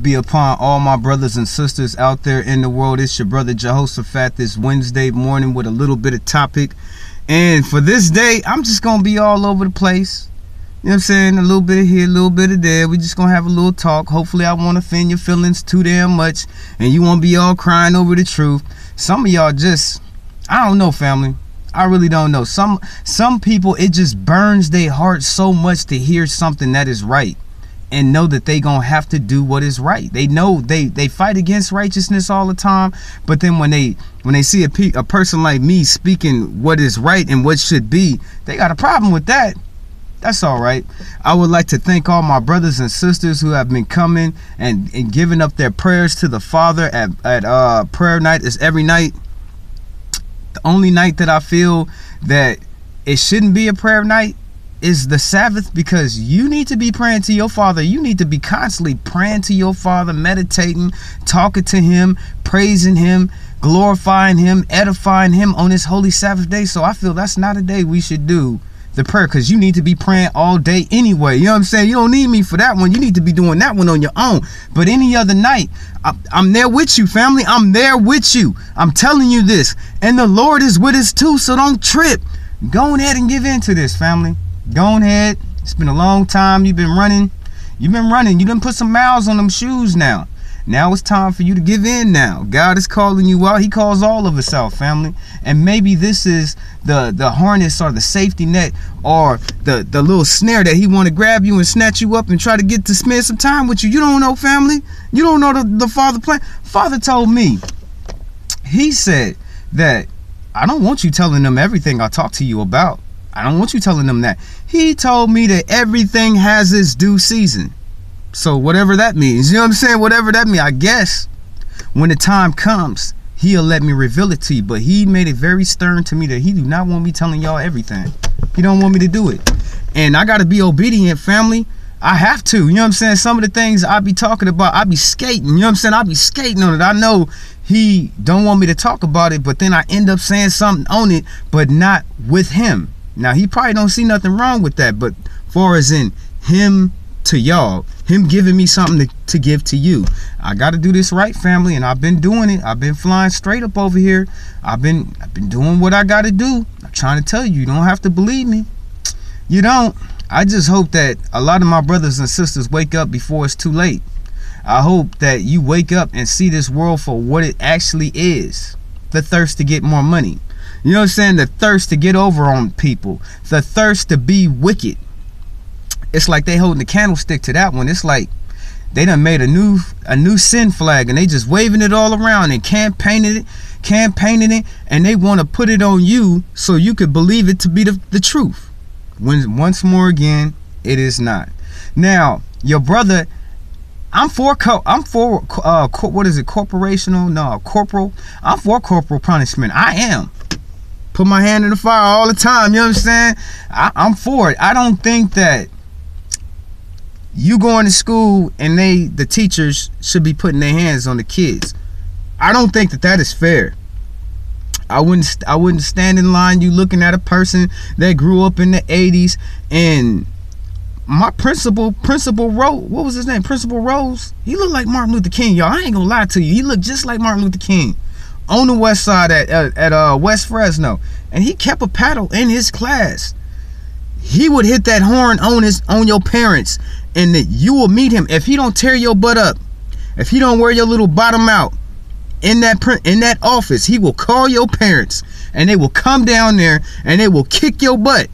Be upon all my brothers and sisters out there in the world. It's your brother Jehoshaphat this Wednesday morning with a little bit of topic. And for this day, I'm just going to be all over the place. You know what I'm saying? A little bit of here, a little bit of there. We just going to have a little talk. Hopefully I won't offend your feelings too damn much. And you won't be all crying over the truth. Some of y'all just, I don't know, family. I really don't know. Some people, it just burns their heart so much to hear something that is right. And know that they gonna have to do what is right. They know they fight against righteousness all the time, but then when they see a person like me speaking what is right and what should be, they got a problem with that. That's all right. I would like to thank all my brothers and sisters who have been coming and giving up their prayers to the Father at prayer night. Is every night. The only night that I feel that it shouldn't be a prayer night is the Sabbath, because you need to be praying to your Father. You need to be constantly praying to your Father, meditating, talking to him, praising him, glorifying him, edifying him on this holy Sabbath day. So I feel that's not a day we should do the prayer, because you need to be praying all day anyway. You know what I'm saying? You don't need me for that one. You need to be doing that one on your own. But any other night, I'm there with you, family. I'm there with you. I'm telling you this. And the Lord is with us too, so don't trip. Go ahead and give in to this, family. Go ahead. It's been a long time. You've been running. You done put some miles on them shoes now. Now it's time for you to give in now. God is calling you out. He calls all of us out, family. And maybe this is the harness or the safety net or the little snare that he want to grab you and snatch you up and try to get to spend some time with you. You don't know, family. You don't know the Father plan. Father told me. He said that I don't want you telling them everything I talk to you about. I don't want you telling them that. He told me that everything has its due season. So whatever that means, you know what I'm saying? Whatever that means, I guess when the time comes, he'll let me reveal it to you. But he made it very stern to me that he do not want me telling y'all everything. He don't want me to do it. And I got to be obedient, family. I have to. You know what I'm saying? Some of the things I be talking about, I be skating. You know what I'm saying? I be skating on it. I know he don't want me to talk about it, but then I end up saying something on it, but not with him. Now, he probably don't see nothing wrong with that, but far as in him to y'all, him giving me something to give to you, I got to do this right, family, and I've been doing it. I've been flying straight up over here. I've been doing what I got to do. I'm trying to tell you, you don't have to believe me. You don't. I just hope that a lot of my brothers and sisters wake up before it's too late. I hope that you wake up and see this world for what it actually is. The thirst to get more money. You know what I'm saying? The thirst to get over on people. The thirst to be wicked. It's like they holding the candlestick to that one. It's like they done made a new sin flag and they just waving it all around and campaigning it, and they want to put it on you so you could believe it to be the truth. When once more again, it is not. Now, your brother, I'm for what is it? Corporational? No, corporal. I'm for corporal punishment. I am. Put my hand in the fire all the time. You know what I'm saying? I'm for it. I don't think that you going to school and the teachers should be putting their hands on the kids. I don't think that is fair. I wouldn't stand in line you looking at a person that grew up in the 80s, and my principal Rose, what was his name? Principal Rose. He looked like Martin Luther King, y'all. I ain't gonna lie to you. He looked just like Martin Luther King on the west side at West Fresno, and he kept a paddle in his class. He would hit that horn on your parents, and that you will meet him if he don't tear your butt up, if he don't wear your little bottom out in that office. He will call your parents, and they will come down there and they will kick your butt.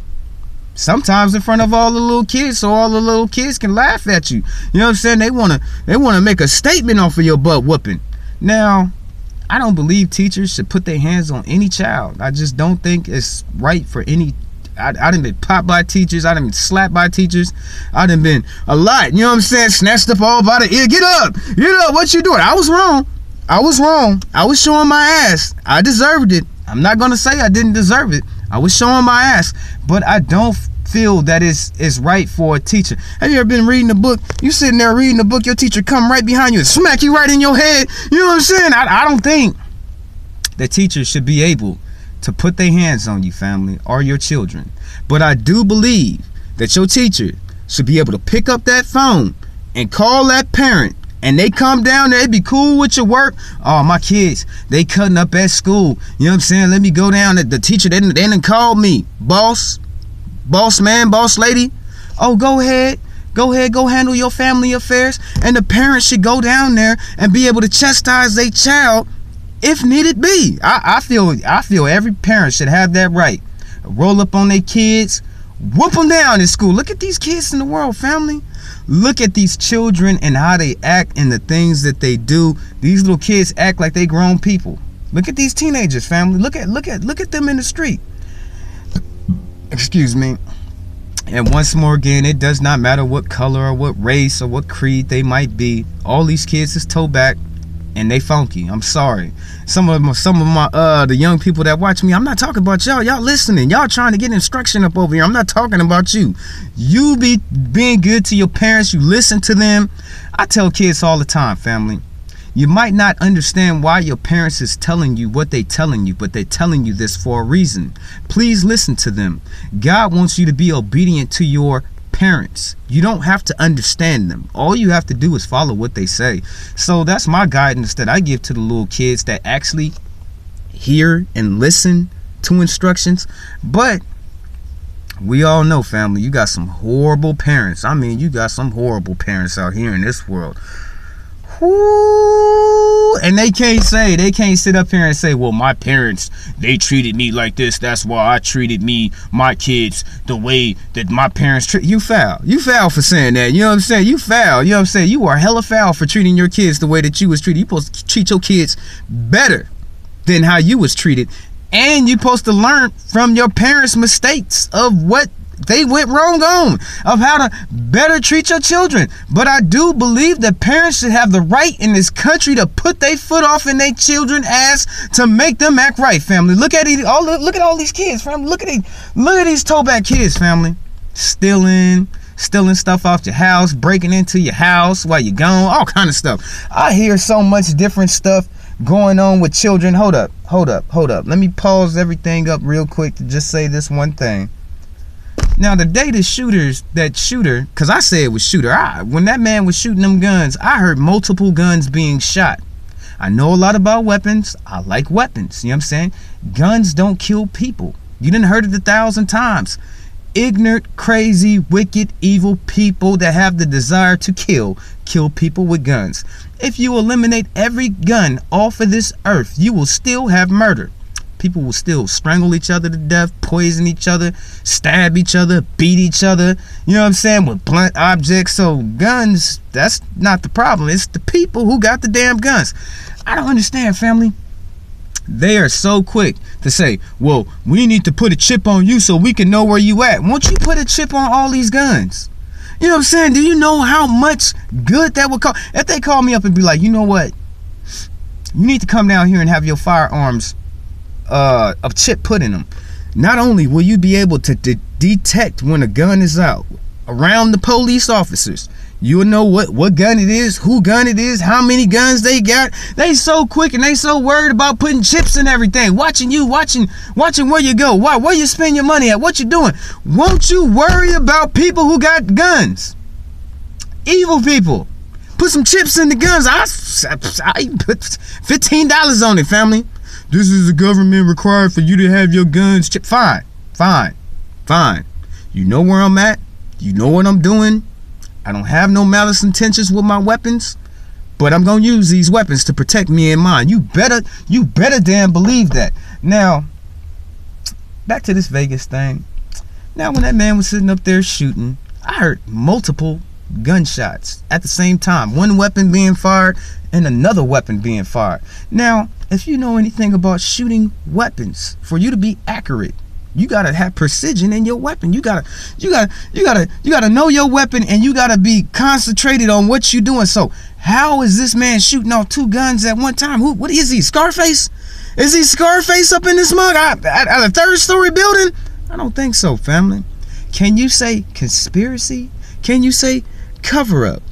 Sometimes in front of all the little kids, so all the little kids can laugh at you. You know what I'm saying? They wanna make a statement off of your butt whooping. Now, I don't believe teachers should put their hands on any child. I just don't think it's right for any. I done been popped by teachers. I done been slapped by teachers. I done been a lot. You know what I'm saying? Snatched up all by the ear. Get up. What you doing? I was wrong. I was showing my ass. I deserved it. I'm not going to say I didn't deserve it. I was showing my ass. But I don't feel that it's right for a teacher. Have you ever been reading a book? You sitting there reading a book, your teacher come right behind you and smack you right in your head. You know what I'm saying? I don't think that teachers should be able to put their hands on you, family, or your children. But I do believe that your teacher should be able to pick up that phone and call that parent and they come down there, they be cool with your work. Oh, my kids, they cutting up at school. You know what I'm saying? Let me go down. The teacher, they didn't call me. Boss man, boss lady. Oh, go ahead, go handle your family affairs. And the parents should go down there and be able to chastise their child if needed be. I feel every parent should have that right. Roll up on their kids, whoop them down in school. Look at these kids in the world, family. Look at these children and how they act and the things that they do. These little kids act like they grown people. Look at these teenagers, family. Look at them in the street. Excuse me. And once more again, it does not matter what color or what race or what creed they might be. All these kids is toe back and they funky. I'm sorry. Some of my the young people that watch me, I'm not talking about y'all. Y'all listening. Y'all trying to get instruction up over here. I'm not talking about you. You be being good to your parents. You listen to them. I tell kids all the time, family. You might not understand why your parents is telling you what they telling you, but they're telling you this for a reason. Please listen to them. God wants you to be obedient to your parents. You don't have to understand them. All you have to do is follow what they say. So that's my guidance that I give to the little kids that actually hear and listen to instructions. But we all know, family, you got some horrible parents. I mean, you got some horrible parents out here in this world. Whoo, and they can't sit up here and say, well, my parents, they treated me like this, that's why I treated my kids the way that my parents treat. You foul for saying that. You know what I'm saying? You foul. You know what I'm saying? You are hella foul for treating your kids the way that you was treated. You supposed to treat your kids better than how you was treated, and you supposed to learn from your parents' mistakes of what they went wrong on, of how to better treat your children. But I do believe that parents should have the right in this country to put their foot off in their children's ass to make them act right, family. Look at all these kids, family. Look at these toeback kids, family. Stealing stuff off your house, breaking into your house while you're gone, all kind of stuff. I hear so much different stuff going on with children. Hold up. Let me pause everything up real quick to just say this one thing. Now, the day the shooter, because I say it was shooter, when that man was shooting them guns, I heard multiple guns being shot. I know a lot about weapons. I like weapons. You know what I'm saying? Guns don't kill people. You done heard it 1,000 times. Ignorant, crazy, wicked, evil people that have the desire to kill people with guns. If you eliminate every gun off of this earth, you will still have murder. People will still strangle each other to death, poison each other, stab each other, beat each other, you know what I'm saying, with blunt objects. So guns, that's not the problem. It's the people who got the damn guns. I don't understand, family. They are so quick to say, well, we need to put a chip on you so we can know where you at. Won't you put a chip on all these guns? You know what I'm saying? Do you know how much good that would cost? If they call me up and be like, you know what? You need to come down here and have your firearms a chip put in them. Not only will you be able to detect when a gun is out around the police officers, you'll know what gun it is, who gun it is, how many guns they got. They so quick and they so worried about putting chips in everything, watching where you go, where you spend your money at, what you doing. Won't you worry about people who got guns? Evil people. Put some chips in the guns. I put $15 on it, family. This is the government required for you to have your guns chipped. Fine. You know where I'm at. You know what I'm doing. I don't have no malice intentions with my weapons, but I'm gonna use these weapons to protect me and mine. You better damn believe that. Now, back to this Vegas thing. Now, when that man was sitting up there shooting, I heard multiple gunshots at the same time. One weapon being fired and another weapon being fired. Now, if you know anything about shooting weapons, for you to be accurate, you gotta have precision in your weapon. You gotta know your weapon, and you gotta be concentrated on what you're doing. So how is this man shooting off 2 guns at one time? What is he, Scarface? Is he Scarface up in this mug at a 3rd-story building? I don't think so, family. Can you say conspiracy? Can you say cover up?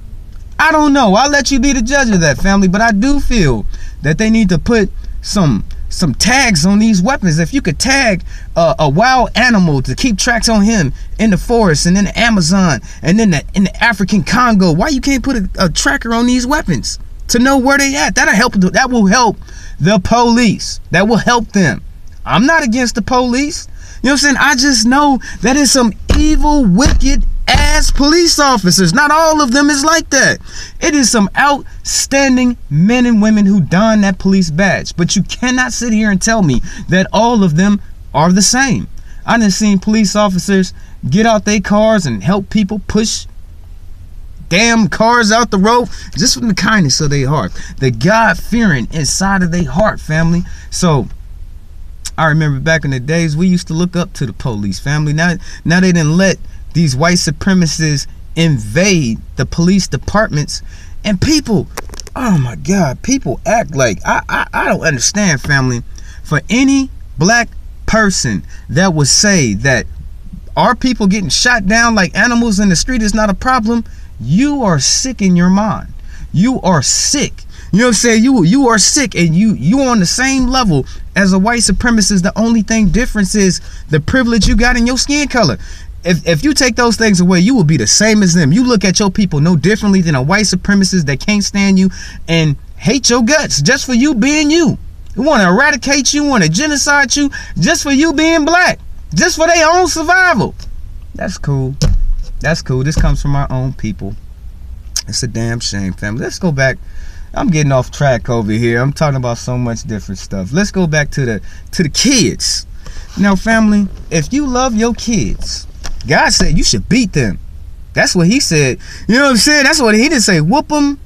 I don't know. I'll let you be the judge of that, family. But I do feel that they need to put some some tags on these weapons. If you could tag a wild animal to keep tracks on him in the forest and in the Amazon and then in the African Congo, why you can't put a tracker on these weapons to know where they at? That'll help. That will help the police. That will help them. I'm not against the police. You know what I'm saying? I just know that is some evil, wicked ass police officers. Not all of them is like that. It is some outstanding men and women who don that police badge. But you cannot sit here and tell me that all of them are the same. I done seen police officers get out their cars and help people push damn cars out the road just from the kindness of their heart, the God-fearing inside of their heart, family. So I remember back in the days we used to look up to the police, family. Now they didn't let these white supremacists invade the police departments, and people, oh my God, people act like I don't understand, family. For any black person that would say that our people getting shot down like animals in the street is not a problem, you are sick in your mind. You are sick. You know what I'm saying? You are sick, and you on the same level as a white supremacist. The only thing difference is the privilege you got in your skin color. If you take those things away, you will be the same as them. You look at your people no differently than a white supremacist that can't stand you and hate your guts just for you being you. Who want to eradicate you, want to genocide you just for you being black, just for their own survival. That's cool. That's cool. This comes from our own people. It's a damn shame, family. Let's go back. I'm getting off track over here. I'm talking about so much different stuff. Let's go back to the kids. Now, family, if you love your kids, God said you should beat them. That's what he said. You know what I'm saying? That's what he didn't say. Whoop them.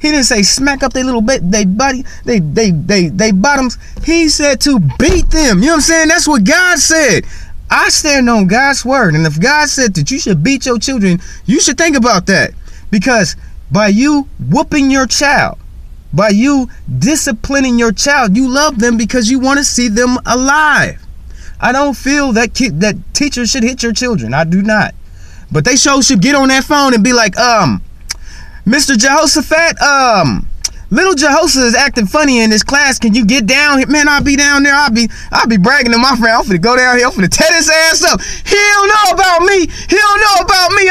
He didn't say smack up their little bit, they bottoms. He said to beat them. You know what I'm saying? That's what God said. I stand on God's word, and if God said that you should beat your children, you should think about that. Because by you whooping your child, by you disciplining your child, you love them because you want to see them alive. I don't feel that teachers should hit your children. I do not. But they should get on that phone and be like, Mr. Jehoshaphat, little Jehoshaphat is acting funny in this class. Can you get down here? Man, I'll be down there. I'll be bragging to my friend. I'm finna go down here. I'm finna tear his ass up. He don't know about me. He don't know about me.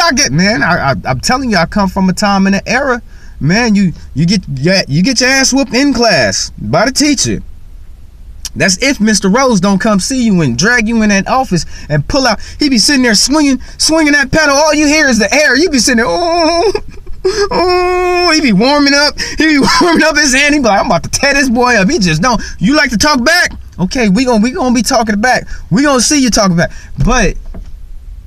I'm telling you, I come from a time in an era, man, you get your ass whooped in class by the teacher. That's if Mr. Rose don't come see you and drag you in that office and pull out. He be sitting there swinging that pedal. All you hear is the air. You be sitting there, he be warming up. He be warming up his hand. He be like, I'm about to tear this boy up. He just don't. You like to talk back? Okay, we gonna be talking back. We gonna see you talking back.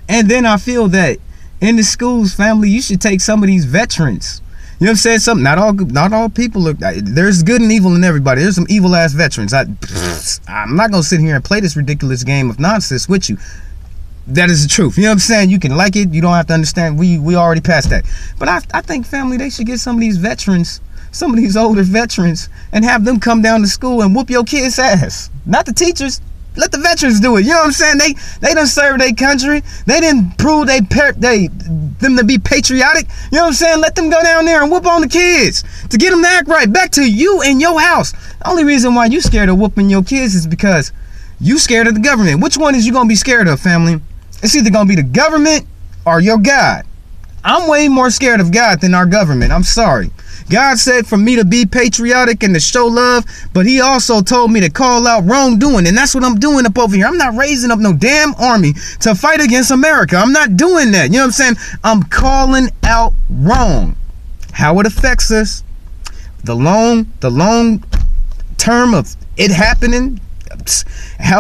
And then I feel that in the schools, family, you should take some of these veterans. You know what I'm saying? Not all people are. There's good and evil in everybody. There's some evil ass veterans. I'm not gonna sit here and play this ridiculous game of nonsense with you. That is the truth. You know what I'm saying? You can like it. You don't have to understand. We already passed that. But I think, family, they should get some of these veterans, some of these older veterans, and have them come down to school and whoop your kids' ass. Not the teachers. Let the veterans do it. You know what I'm saying? They done served their country. They didn't prove them to be patriotic. You know what I'm saying? Let them go down there and whoop on the kids to get them to act right. Back to you and your house. The only reason why you scared of whooping your kids is because you scared of the government. Which one is you gonna be scared of, family? It's either gonna be the government or your God. I'm way more scared of God than our government. I'm sorry. God said for me to be patriotic and to show love, but he also told me to call out wrongdoing, and that's what I'm doing up over here. I'm not raising up no damn army to fight against America. I'm not doing that. You know what I'm saying? I'm calling out wrong. How it affects us, the long term of it happening,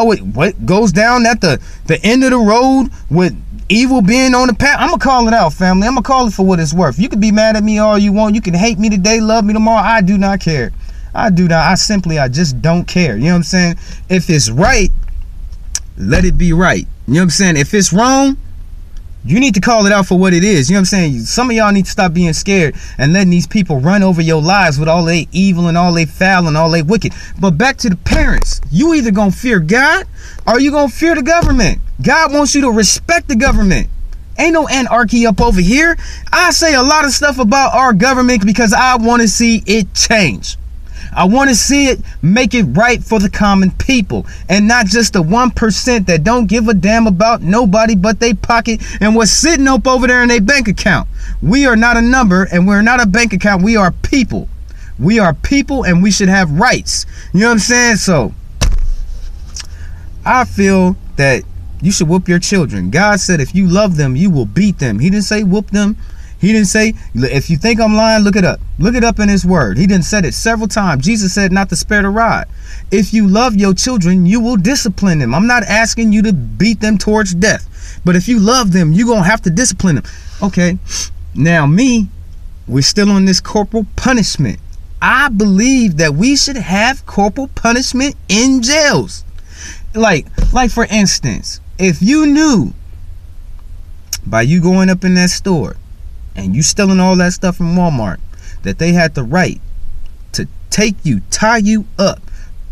what goes down at the end of the road with evil being on the path. I'm gonna call it out, family. I'm gonna call it for what it's worth. You can be mad at me all you want. You can hate me today, love me tomorrow. I do not care. I just don't care. You know what I'm saying? If it's right, let it be right. You know what I'm saying? If it's wrong, you need to call it out for what it is. You know what I'm saying? Some of y'all need to stop being scared and letting these people run over your lives with all they evil and all they foul and all they wicked. But back to the parents. You either gonna fear God or you gonna fear the government. God wants you to respect the government. Ain't no anarchy up over here. I say a lot of stuff about our government because I want to see it change. I want to see it make it right for the common people, and not just the 1% that don't give a damn about nobody but they pocket and what's sitting up over there in their bank account. We are not a number, and we're not a bank account. We are people. We are people, and we should have rights. You know what I'm saying? So I feel that you should whoop your children. God said if you love them, you will beat them. He didn't say whoop them. He didn't say, if you think I'm lying, look it up. Look it up in his word. He didn't said it several times. Jesus said not to spare the rod. If you love your children, you will discipline them. I'm not asking you to beat them towards death. But if you love them, you're going to have to discipline them. Okay. Now we're still on this corporal punishment. I believe that we should have corporal punishment in jails. Like for instance, if you knew by you going up in that store and you stealing all that stuff from Walmart that they had the right to take you, tie you up,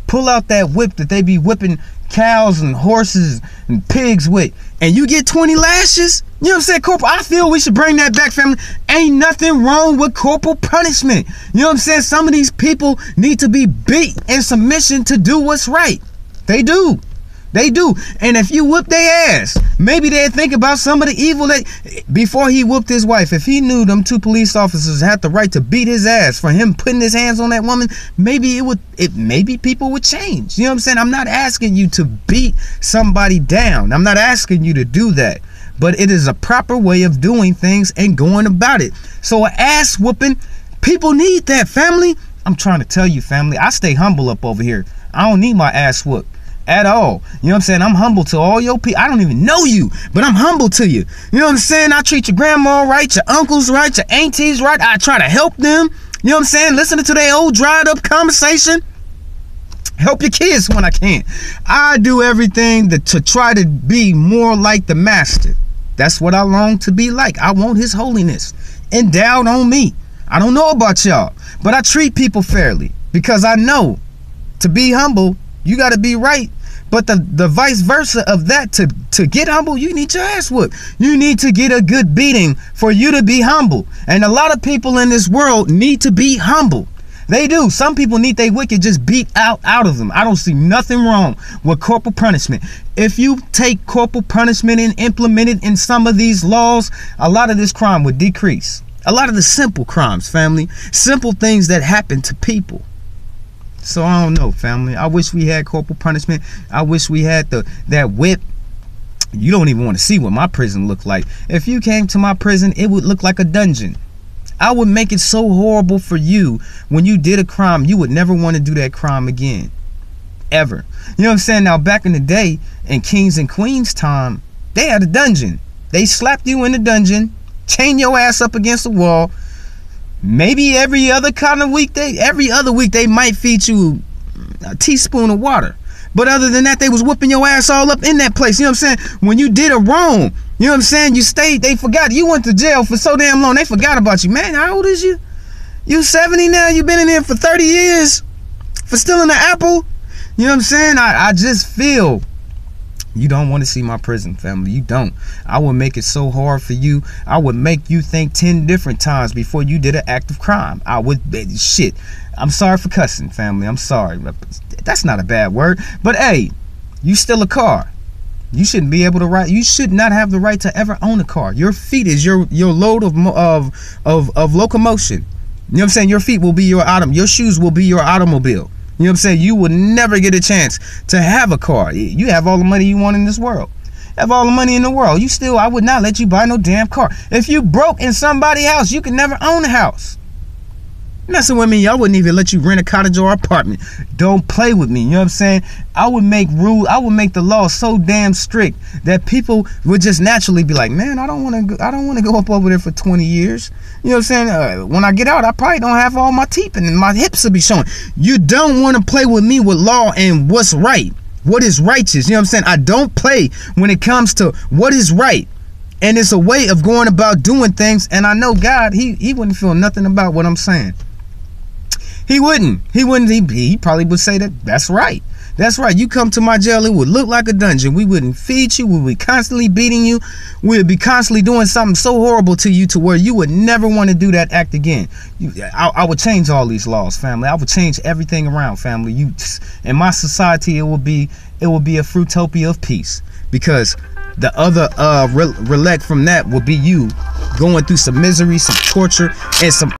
pull out that whip that they be whipping cows and horses and pigs with, and you get 20 lashes, you know what I'm saying, corporal? I feel we should bring that back, family. Ain't nothing wrong with corporal punishment. You know what I'm saying? Some of these people need to be beat in submission to do what's right. They do. They do. And if you whoop their ass, maybe they'd think about some of the evil that before he whooped his wife. If he knew them 2 police officers had the right to beat his ass for him putting his hands on that woman, maybe maybe people would change. You know what I'm saying? I'm not asking you to beat somebody down. I'm not asking you to do that. But it is a proper way of doing things and going about it. So an ass whooping, people need that, family. I'm trying to tell you, family, I stay humble up over here. I don't need my ass whooped at all. You know what I'm saying? I'm humble to all your people. I don't even know you, but I'm humble to you. You know what I'm saying? I treat your grandma right, your uncles right, your aunties right. I try to help them. You know what I'm saying? Listening to their old dried up conversation. Help your kids when I can. I do everything to try to be more like the master. That's what I long to be like. I want his holiness endowed on me. I don't know about y'all, but I treat people fairly because I know to be humble, you got to be right. But the vice versa of that, to get humble, you need your ass whooped. You need to get a good beating for you to be humble. And a lot of people in this world need to be humble. They do. Some people need their wicked just beat out of them. I don't see nothing wrong with corporal punishment. If you take corporal punishment and implement it in some of these laws, a lot of this crime would decrease. A lot of the simple crimes, family. Simple things that happen to people. So I don't know, family. I wish we had corporal punishment. I wish we had that whip. You don't even want to see what my prison looked like. If you came to my prison, it would look like a dungeon. I would make it so horrible for you when you did a crime, you would never want to do that crime again. Ever. You know what I'm saying? Now, back in the day, in Kings and Queens time, they had a dungeon. They slapped you in the dungeon, chain your ass up against the wall. Maybe every other week they might feed you a teaspoon of water. But other than that, they was whooping your ass all up in that place. You know what I'm saying? When you did a wrong, you know what I'm saying? You stayed, they forgot. You went to jail for so damn long, they forgot about you. Man, how old is you? You 70 now? You been in there for 30 years for stealing an apple? You know what I'm saying? I just feel you don't want to see my prison, family. You don't. I would make it so hard for you. I would make you think 10 different times before you did an act of crime. I would, shit. I'm sorry for cussing, family. I'm sorry. That's not a bad word. But hey, you steal a car. You shouldn't be able to ride. You should not have the right to ever own a car. Your feet is your load of locomotion. You know what I'm saying? Your feet will be your shoes will be your automobile. You know what I'm saying? You will never get a chance to have a car. You have all the money you want in this world. Have all the money in the world. I would not let you buy no damn car. If you broke in somebody's house, you can never own a house. Messing with me, I wouldn't even let you rent a cottage or apartment. Don't play with me. You know what I'm saying? I would make the law so damn strict that people would just naturally be like, man, I don't want to go up over there for 20 years. You know what I'm saying? When I get out, I probably don't have all my teeth and my hips will be showing. You don't want to play with me with law and what's right. What is righteous? You know what I'm saying? I don't play when it comes to what is right. And it's a way of going about doing things. And I know God, he wouldn't feel nothing about what I'm saying. He wouldn't. He probably would say that's right. That's right. You come to my jail, it would look like a dungeon. We wouldn't feed you. We would be constantly beating you. We would be constantly doing something so horrible to you to where you would never want to do that act again. I would change all these laws, family. I would change everything around, family. In my society, it will be a fruitopia of peace, because the other relic from that will be you going through some misery, some torture, and some